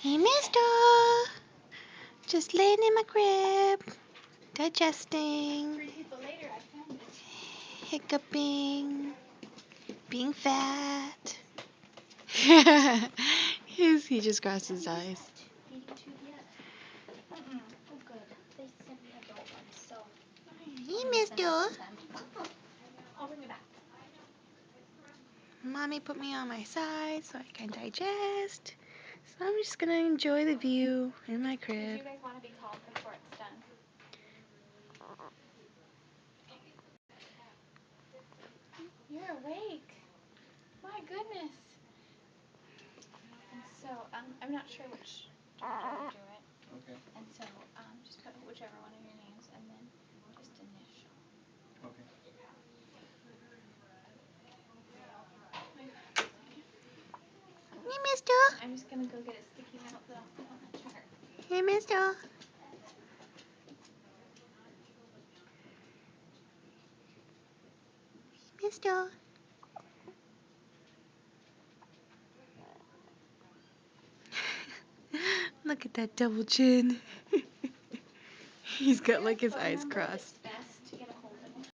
Hey, mister. Just laying in my crib, digesting, hiccuping, being fat. He just crossed his eyes. Hey, mister. Mommy put me on my side so I can digest. So I'm just gonna enjoy the view in my crib. You guys want to be called before it's done? You're awake. My goodness. And so I'm not sure which order to do it. Okay. And so just put whichever one of your names and then just initial. Okay. Hey, mister. I'm just gonna go get a sticky note that I'll put on the chart. Hey, mister. Mister. Look at that double chin. He's got like his eyes crossed.